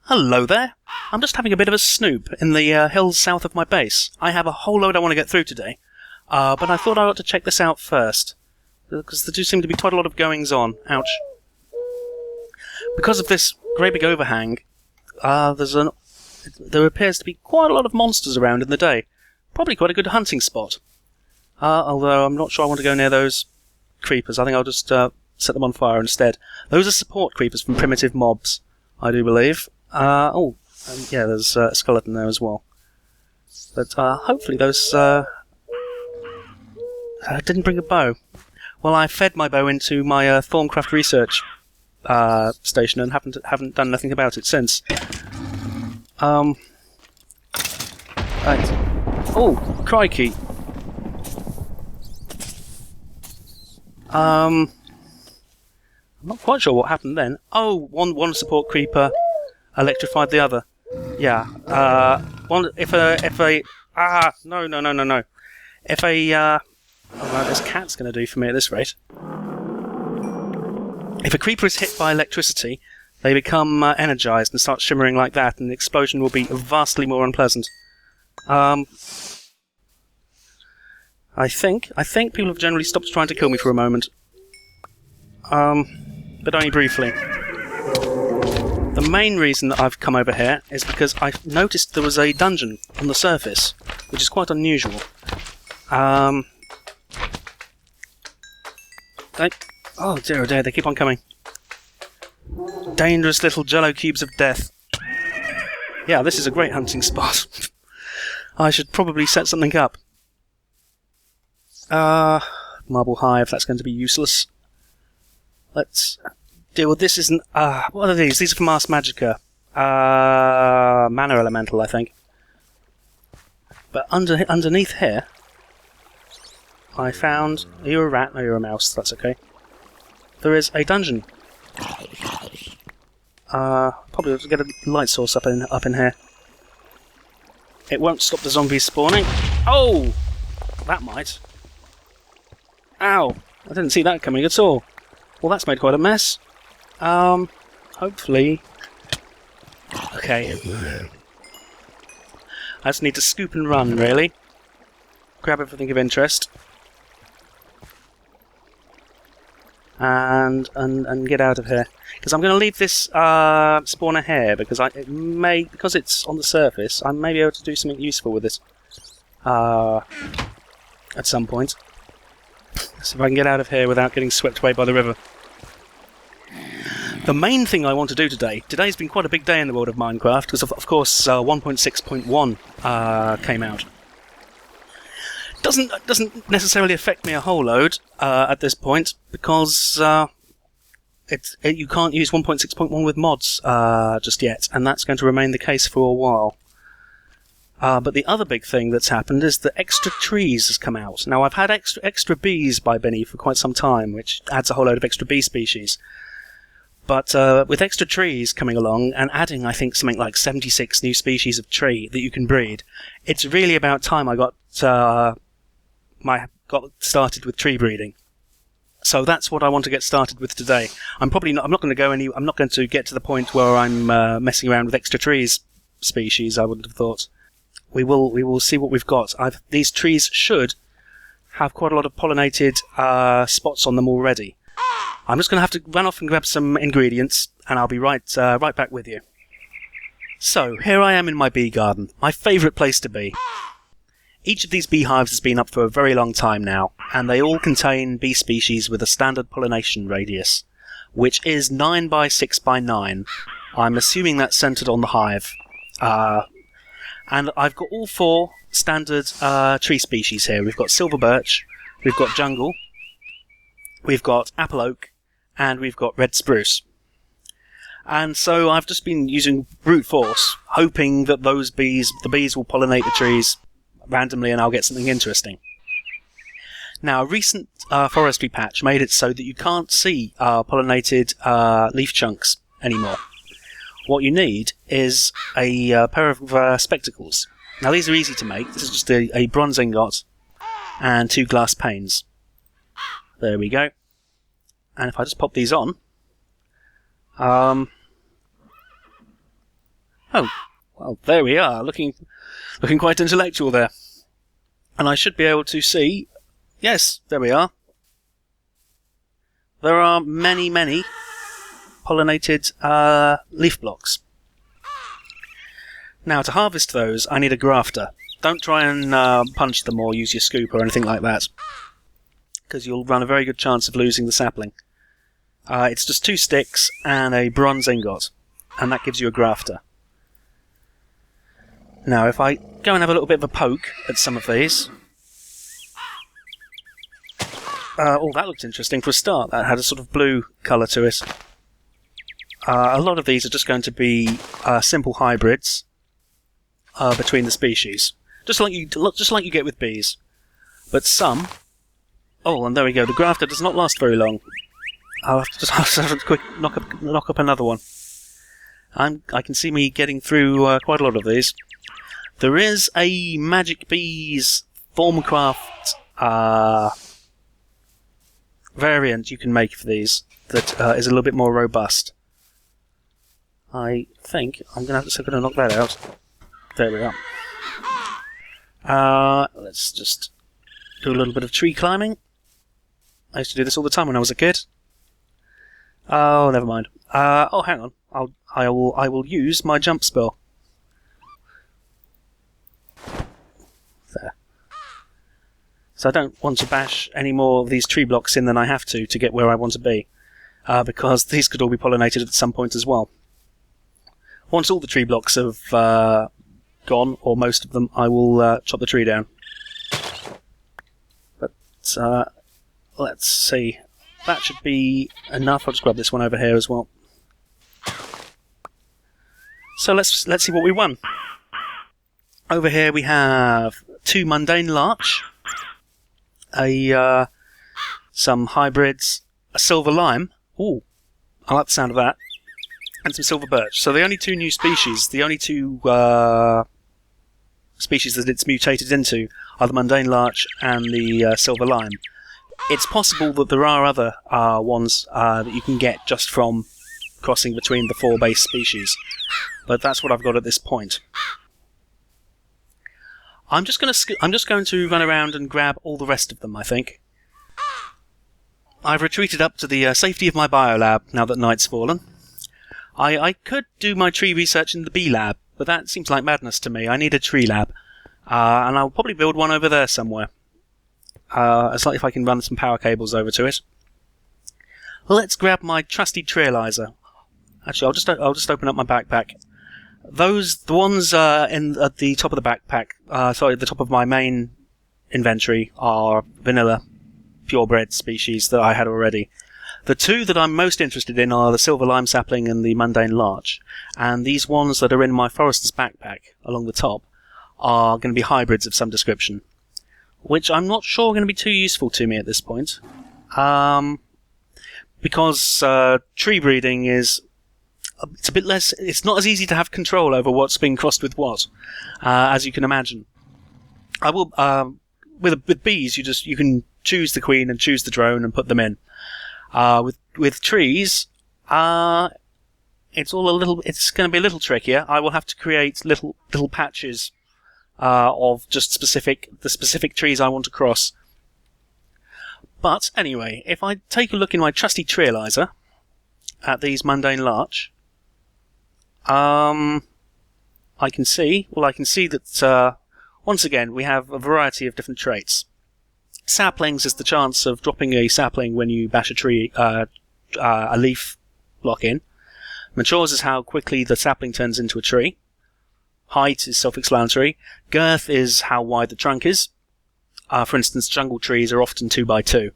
Hello there. I'm just having a bit of a snoop in the hills south of my base. I have a whole load I want to get through today, but I thought I ought to check this out first, because there do seem to be quite a lot of goings-on. Ouch. Because of this great big overhang, there appears to be quite a lot of monsters around in the day. Probably quite a good hunting spot. Although I'm not sure I want to go near those creepers. I think I'll just set them on fire instead. Those are support creepers from primitive mobs, I do believe. Yeah, there's a skeleton there as well. But hopefully those... didn't bring a bow. Well, I fed my bow into my Thorncraft research station and haven't done anything about it since. Right. Oh, crikey. I'm not quite sure what happened then. Oh, one support creeper electrified the other. Yeah. No. If this cat's going to do for me at this rate. If a creeper is hit by electricity, they become energized and start shimmering like that, and the explosion will be vastly more unpleasant. I think people have generally stopped trying to kill me for a moment. But only briefly. The main reason that I've come over here is because I noticed there was a dungeon on the surface, which is quite unusual. Oh dear, oh dear, they keep on coming. Dangerous little jello cubes of death. Yeah, this is a great hunting spot. I should probably set something up. Marble hive, that's going to be useless. Let's deal with this. What are these? These are from Ars Magica. Mana Elemental, I think. But underneath here, I found... Are you a rat? No, you're a mouse. That's okay. There is a dungeon. Probably have to get a light source up in here. It won't stop the zombies spawning. Oh! That might. Ow! I didn't see that coming at all. Well, that's made quite a mess. Hopefully... Okay. I just need to scoop and run, really. Grab everything of interest. And get out of here. Because I'm going to leave this spawner here, because because it's on the surface, I may be able to do something useful with it. At some point. So if I can get out of here without getting swept away by the river. The main thing I want to do today's been quite a big day in the world of Minecraft, because of course 1.6.1 came out. Doesn't necessarily affect me a whole load at this point, because you can't use 1.6.1 with mods just yet, and that's going to remain the case for a while. But the other big thing that's happened is that Extra Trees has come out. Now, I've had extra bees by Benny for quite some time, which adds a whole load of extra bee species. But with Extra Trees coming along and adding, I think, something like 76 new species of tree that you can breed, it's really about time I got started with tree breeding. So that's what I want to get started with today. I'm not going to get to the point where I'm messing around with Extra Trees species. I wouldn't have thought. We will see what we've got. These trees should have quite a lot of pollinated spots on them already. I'm just going to have to run off and grab some ingredients, and I'll be right back with you. So, here I am in my bee garden, my favourite place to be. Each of these beehives has been up for a very long time now, and they all contain bee species with a standard pollination radius, which is 9 by 6 by 9. I'm assuming that's centred on the hive. And I've got all 4 standard tree species here. We've got silver birch, we've got jungle, we've got apple oak, and we've got red spruce. And so I've just been using brute force, hoping that the bees will pollinate the trees randomly and I'll get something interesting. Now, a recent forestry patch made it so that you can't see pollinated leaf chunks anymore. What you need is a pair of spectacles. Now, these are easy to make. This is just a bronze ingot and 2 glass panes. There we go. And if I just pop these on, Oh, well, there we are, looking quite intellectual there. And I should be able to see... Yes, there we are. There are many, many pollinated leaf blocks. Now, to harvest those, I need a grafter. Don't try and punch them or use your scoop or anything like that, because you'll run a very good chance of losing the sapling. It's just 2 sticks and a bronze ingot, and that gives you a grafter. Now, if I go and have a little bit of a poke at some of these... oh, that looked interesting for a start. That had a sort of blue colour to it. A lot of these are just going to be simple hybrids between the species, just like you get with bees. But some... Oh, and there we go. The grafter does not last very long. I'll have to have a quick knock up another one. I can see me getting through quite a lot of these. There is a Magic Bees Formcraft variant you can make for these that is a little bit more robust. I think I'm going to knock that out. There we are. Let's just do a little bit of tree climbing. I used to do this all the time when I was a kid. Oh, never mind. Oh, hang on. I will use my jump spell. There. So I don't want to bash any more of these tree blocks in than I have to get where I want to be, because these could all be pollinated at some point as well. Once all the tree blocks have gone, or most of them, I will chop the tree down. But let's see. That should be enough. I'll just grab this one over here as well. So let's see what we won. Over here we have 2 mundane larch, some hybrids, a silver lime. Ooh, I like the sound of that. And some silver birch. So the only 2 new species, the only 2 species that it's mutated into are the mundane larch and the silver lime. It's possible that there are other ones that you can get just from crossing between the 4 base species, but that's what I've got at this point. I'm just going to run around and grab all the rest of them, I think. I've retreated up to the safety of my biolab now that night's fallen. I could do my tree research in the bee lab, but that seems like madness to me. I need a tree lab, and I'll probably build one over there somewhere. It's like if I can run some power cables over to it. Let's grab my trusty treealizer. Actually, I'll just open up my backpack. The ones at the top of the backpack, at the top of my main inventory, are vanilla purebred species that I had already. The 2 that I'm most interested in are the silver lime sapling and the mundane larch, and these ones that are in my forester's backpack along the top are going to be hybrids of some description, which I'm not sure are going to be too useful to me at this point, because tree breeding is it's a bit less. It's not as easy to have control over what's being crossed with what, as you can imagine. I will with bees, you can choose the queen and choose the drone and put them in. With trees, it's going to be a little trickier. I will have to create little patches of just the specific trees I want to cross. But anyway, if I take a look in my trusty treealizer at these mundane larch, I can see that once again we have a variety of different traits. Saplings is the chance of dropping a sapling when you bash a leaf block in. Matures is how quickly the sapling turns into a tree. Height is self-explanatory. Girth is how wide the trunk is. For instance, jungle trees are often 2x2.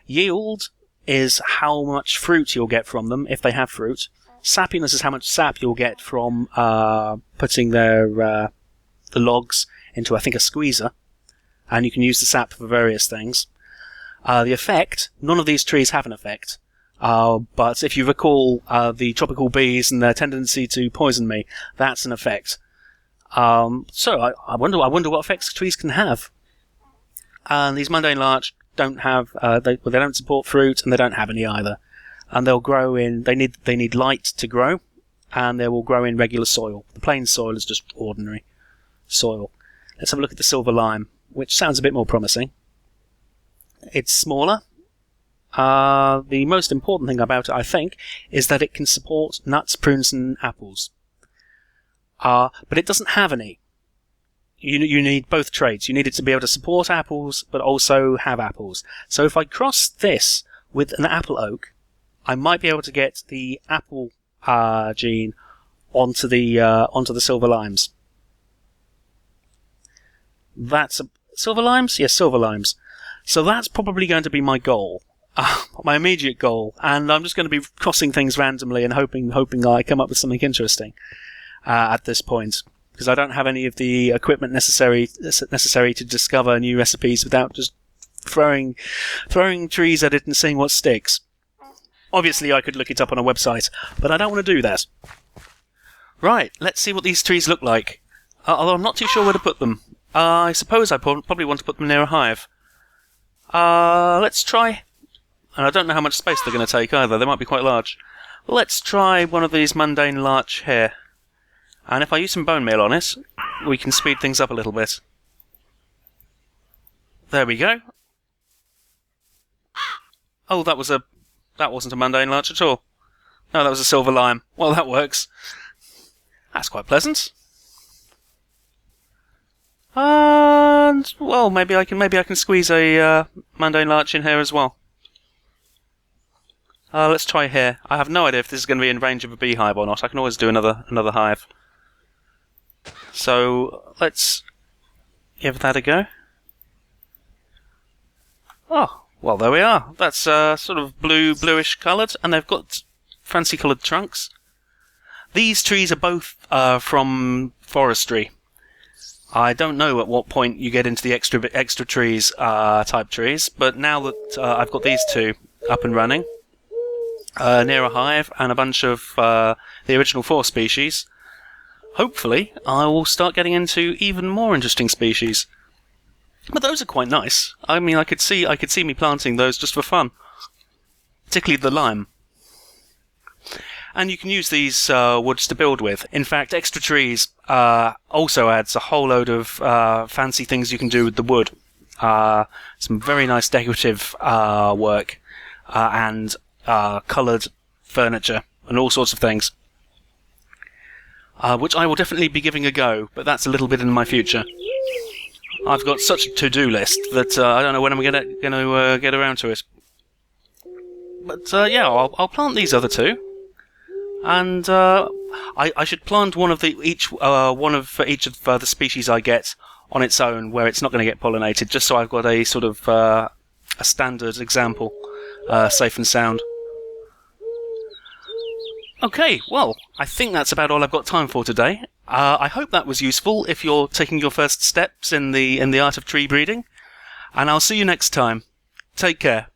Yield is how much fruit you'll get from them, if they have fruit. Sappiness is how much sap you'll get from putting the logs into, I think, a squeezer. And you can use the sap for various things. The effect, none of these trees have an effect. But if you recall the tropical bees and their tendency to poison me, that's an effect. So I wonder what effects trees can have. And these mundane larch don't have, they don't support fruit, and they don't have any either. And they'll grow in. They need light to grow, and they will grow in regular soil. The plain soil is just ordinary soil. Let's have a look at the silver lime, which sounds a bit more promising. It's smaller. The most important thing about it, I think, is that it can support nuts, prunes, and apples. But it doesn't have any. You need both traits. You need it to be able to support apples, but also have apples. So if I cross this with an apple oak, I might be able to get the apple gene onto the silver limes. Silver limes? Yes, silver limes. So that's probably going to be my goal, my immediate goal. And I'm just going to be crossing things randomly and hoping I come up with something interesting at this point, because I don't have any of the equipment necessary to discover new recipes without just throwing trees at it and seeing what sticks. Obviously, I could look it up on a website, but I don't want to do that. Right, let's see what these trees look like. Although I'm not too sure where to put them. I suppose I probably want to put them near a hive. Let's try... And I don't know how much space they're going to take either. They might be quite large. Let's try one of these mundane larch here. And if I use some bone meal on it, we can speed things up a little bit. There we go. Oh, that wasn't a mundane larch at all. No, that was a silver lime. Well, that works. That's quite pleasant. And well, maybe I can squeeze a mundane larch in here as well. Let's try here. I have no idea if this is going to be in range of a beehive or not. I can always do another hive. So let's give that a go. Oh, well, there we are. That's sort of bluish coloured, and they've got fancy coloured trunks. These trees are both from Forestry. I don't know at what point you get into the extra trees type trees, but now that I've got these two up and running, near a hive and a bunch of the original 4 species, hopefully I will start getting into even more interesting species. But those are quite nice. I mean, I could see me planting those just for fun, particularly the lime. And you can use these woods to build with. In fact, extra trees also adds a whole load of fancy things you can do with the wood. Some very nice decorative work and coloured furniture and all sorts of things, which I will definitely be giving a go, but that's a little bit in my future. I've got such a to-do list that I don't know when I'm going to get around to it. But yeah, I'll plant these other two. And I should plant one of each of the species I get on its own, where it's not going to get pollinated, just so I've got a sort of a standard example, safe and sound. Okay, well, I think that's about all I've got time for today. I hope that was useful if you're taking your first steps in the art of tree breeding, and I'll see you next time. Take care.